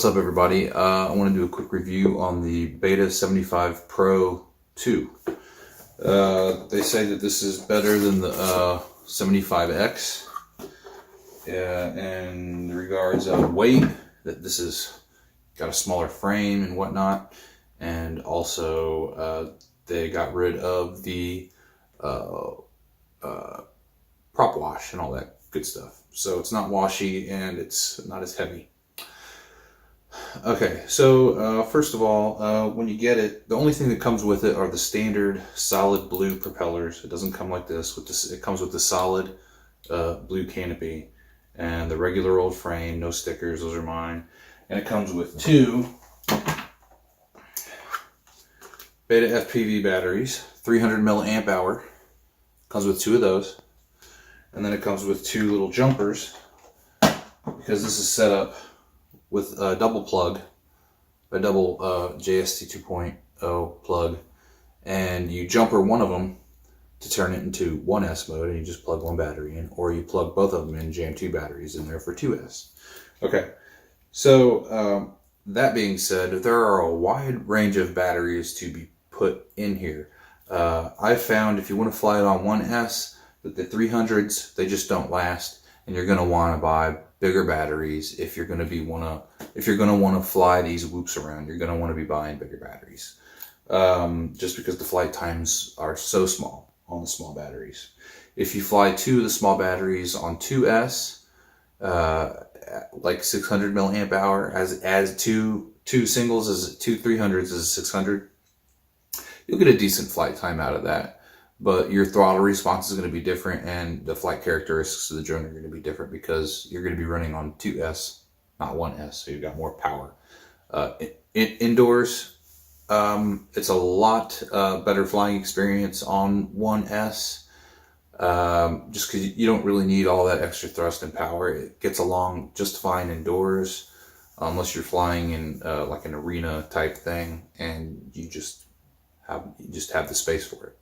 What's up, everybody? I want to do a quick review on the BetaFPV Pro 2. They say that this is better than the 75X in regards of weight, that this has got a smaller frame and whatnot, and also they got rid of the prop wash and all that good stuff. So it's not washy and it's not as heavy. Okay, so first of all, when you get it, the only thing that comes with it are the standard solid blue propellers. It doesn't come like this. It comes with the solid blue canopy and the regular old frame, no stickers. Those are mine. And it comes with two BetaFPV batteries, 300 milliamp hour. Comes with two of those, and then it comes with two little jumpers because this is set up with a double plug, a double JST 2.0 plug, and you jumper one of them to turn it into 1S mode, and you just plug one battery in, or you plug both of them in, jam two batteries in there for 2S. Okay, so that being said, there are a wide range of batteries to be put in here. I found if you want to fly it on 1S, that the 300s, they just don't last, and you're going to want to buy bigger batteries if you're going to want to fly these whoops around. You're going to want to be buying bigger batteries, just because the flight times are so small on the small batteries. If you fly two of the small batteries on 2S, like 600 milliamp hour, as two singles, as two 300s is 600, you'll get a decent flight time out of that. But your throttle response is going to be different, and the flight characteristics of the drone are going to be different because you're going to be running on 2S, not 1S, so you've got more power. Indoors, it's a lot better flying experience on 1S, just because you don't really need all that extra thrust and power. It gets along just fine indoors, unless you're flying in like an arena type thing, and you just have the space for it.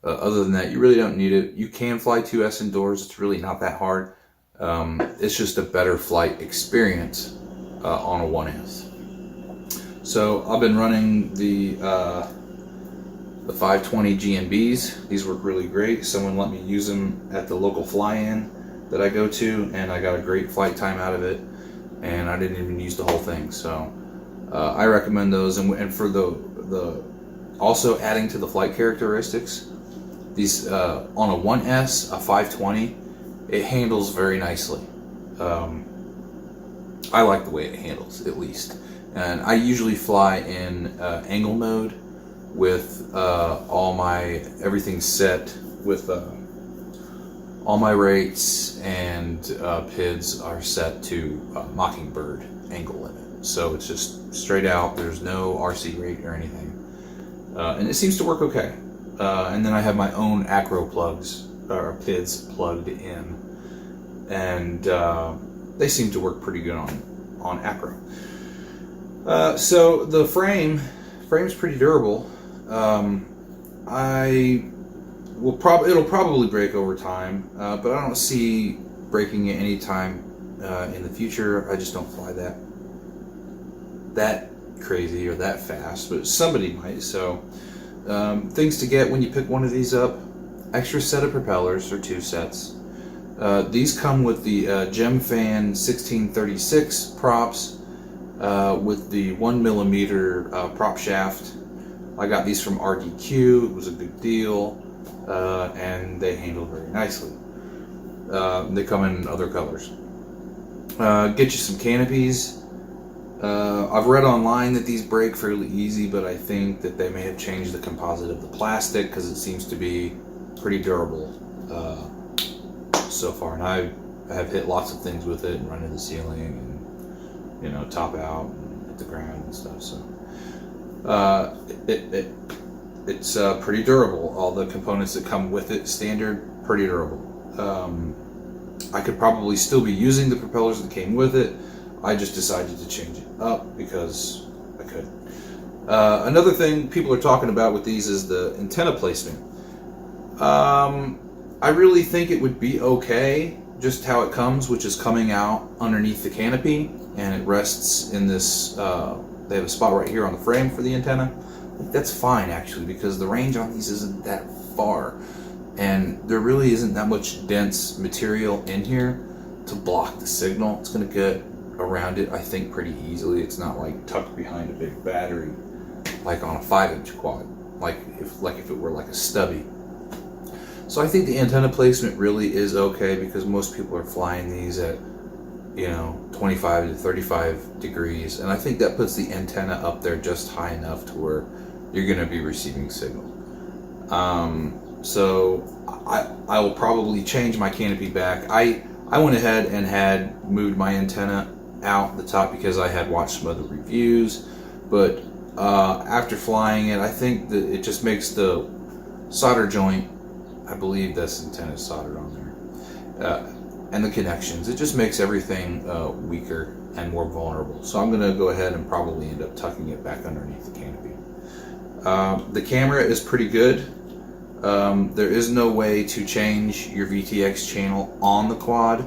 Other than that, you really don't need it. You can fly 2S indoors. It's really not that hard. It's just a better flight experience on a 1S. So I've been running the 520 GNBs. These work really great. Someone let me use them at the local fly-in that I go to, and I got a great flight time out of it, and I didn't even use the whole thing. So I recommend those. And for the also adding to the flight characteristics, these on a 1S, a 520, it handles very nicely. I like the way it handles, at least. And I usually fly in angle mode with everything set with all my rates, and PIDs are set to Mockingbird angle limit. So it's just straight out. There's no RC rate or anything. And it seems to work okay. And then I have my own acro plugs, or PIDs, plugged in, and they seem to work pretty good on acro. So the frame's pretty durable. It'll probably break over time, but I don't see breaking it anytime in the future. I just don't fly that crazy or that fast, but somebody might. So things to get when you pick one of these up: extra set of propellers, or two sets. These come with the GemFan 1636 props with the 1mm prop shaft. I got these from RDQ. It was a good deal, and they handle very nicely. They come in other colors. Get you some canopies. I've read online that these break fairly easy, but I think that they may have changed the composite of the plastic, because it seems to be pretty durable so far. And I have hit lots of things with it and run into the ceiling and, top out and hit the ground and stuff. So it's pretty durable. All the components that come with it, standard, pretty durable. I could probably still be using the propellers that came with it. I just decided to change it up because I could. Another thing people are talking about with these is the antenna placement. I really think it would be okay just how it comes, which is coming out underneath the canopy. and it rests in this, they have a spot right here on the frame for the antenna. That's fine actually, because the range on these isn't that far, and there really isn't that much dense material in here to block the signal. It's going to get around it, I think, pretty easily. It's not like tucked behind a big battery like on a 5-inch quad, like if it were like a stubby. So I think the antenna placement really is okay, because most people are flying these at 25 to 35 degrees, and I think that puts the antenna up there just high enough to where you're going to be receiving signal. So I will probably change my canopy back. I went ahead and had moved my antenna out the top because I had watched some other reviews, but after flying it, I think that it just makes the solder joint, I believe this antenna is soldered on there, and the connections, it just makes everything weaker and more vulnerable. So I'm going to go ahead and probably end up tucking it back underneath the canopy. The camera is pretty good. There is no way to change your VTX channel on the quad.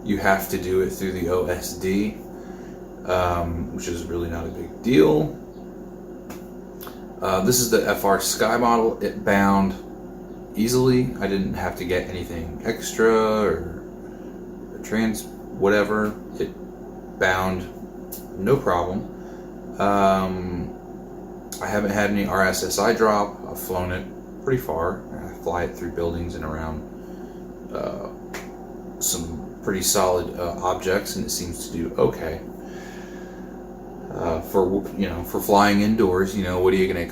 You have to do it through the OSD, which is really not a big deal. This is the FR Sky model. It bound easily. I didn't have to get anything extra or trans whatever. It bound no problem. I haven't had any RSSI drop. I've flown it pretty far. I fly it through buildings and around some pretty solid objects, and it seems to do okay. For flying indoors, what are you gonna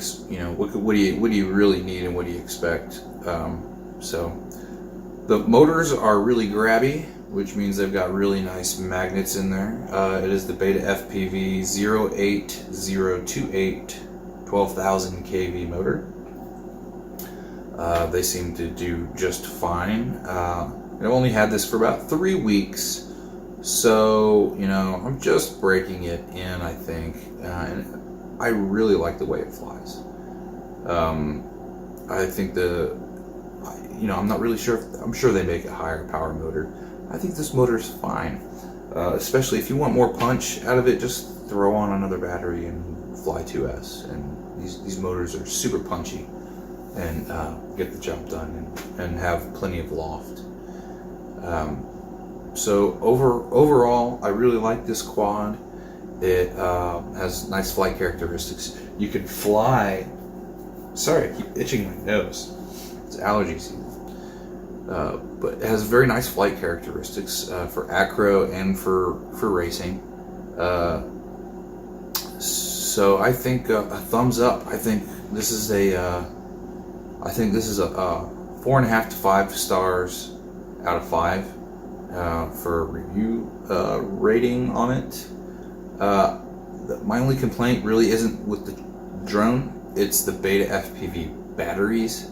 what do you really need, and what do you expect? So the motors are really grabby, which means they've got really nice magnets in there. It is the BetaFPV 08028 12,000 kV motor. They seem to do just fine. I've only had this for about 3 weeks, so I'm just breaking it in, I think, and I really like the way it flies. I think I'm not really sure I'm sure they make a higher power motor. I think this motor is fine, especially if you want more punch out of it. Just throw on another battery and fly 2S, and these motors are super punchy and get the job done and have plenty of loft. So overall, I really like this quad. It has nice flight characteristics. You can fly. Sorry, I keep itching my nose. It's allergy season. But it has very nice flight characteristics for acro and for racing. So I think a thumbs up. I think this is a 4.5 to 5 stars out of 5 for review rating on it. My only complaint really isn't with the drone. It's the BetaFPV batteries.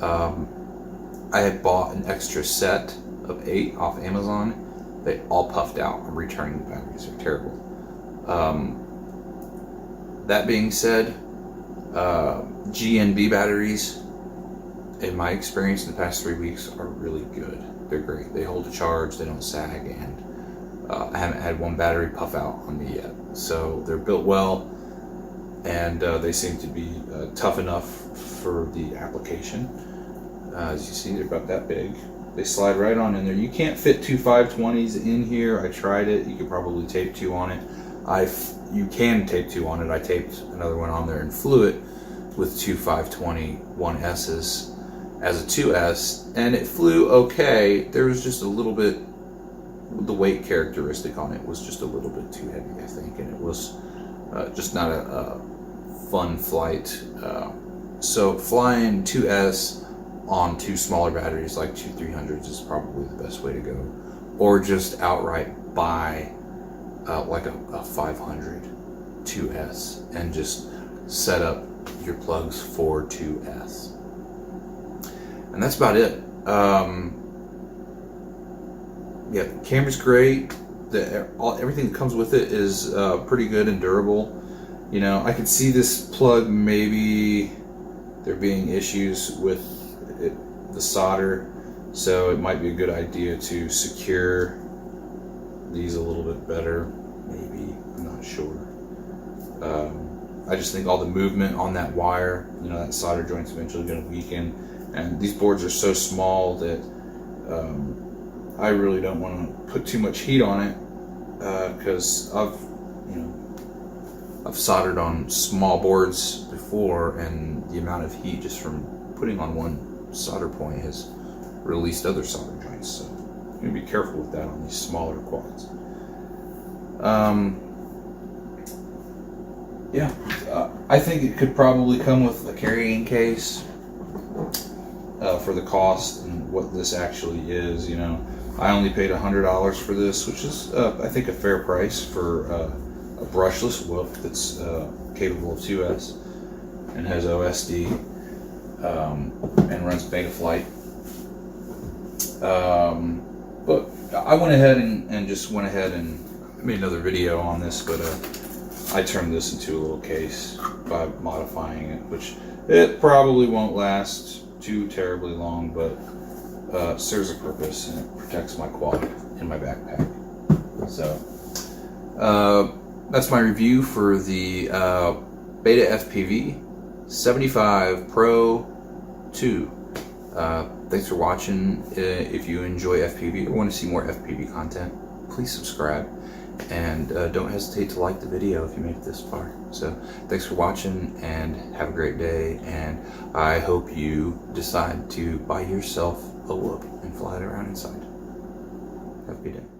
I had bought an extra set of 8 off Amazon. They all puffed out. I'm returning the batteries. They're terrible. That being said, GNB batteries, in my experience in the past 3 weeks, are really good. They're great. They hold a charge, they don't sag, and I haven't had one battery puff out on me yet. So they're built well, and they seem to be tough enough for the application. As you see, they're about that big. They slide right on in there. You can't fit 2 520s in here. I tried it. You could probably tape 2 on it. You can tape 2 on it. I taped another one on there and flew it with 2 520 1S's as a 2S, and it flew okay. There was just a little bit, the weight characteristic on it was just a little bit too heavy, I think, and it was just not a fun flight. So flying 2S on 2 smaller batteries like 2 300s is probably the best way to go, or just outright buy like a 500 2S and just set up your plugs for 2S. And that's about it. Yeah, the camera's great. Everything that comes with it is pretty good and durable. I could see this plug, maybe there being issues with the solder, so it might be a good idea to secure these a little bit better. not sure. I just think all the movement on that wire, you know, that solder joint's eventually going to weaken, and these boards are so small that I really don't want to put too much heat on it, because I've soldered on small boards before, and the amount of heat just from putting on one solder point has released other solder joints. So you gotta be careful with that on these smaller quads. I think it could probably come with a carrying case for the cost and what this actually is. You know, I only paid $100 for this, which is I think a fair price for a brushless whoop that's capable of 2S and has OSD and runs BetaFlight. But I went ahead and just went ahead and made another video on this, but I turned this into a little case by modifying it, which it probably won't last too terribly long, but serves a purpose, and it protects my quad in my backpack. So that's my review for the BetaFPV 75 Pro 2. Thanks for watching. If you enjoy FPV or want to see more FPV content, please subscribe, and don't hesitate to like the video if you made it this far. So thanks for watching, and have a great day, and I hope you decide to buy yourself a whoop and fly it around inside. Have a good day.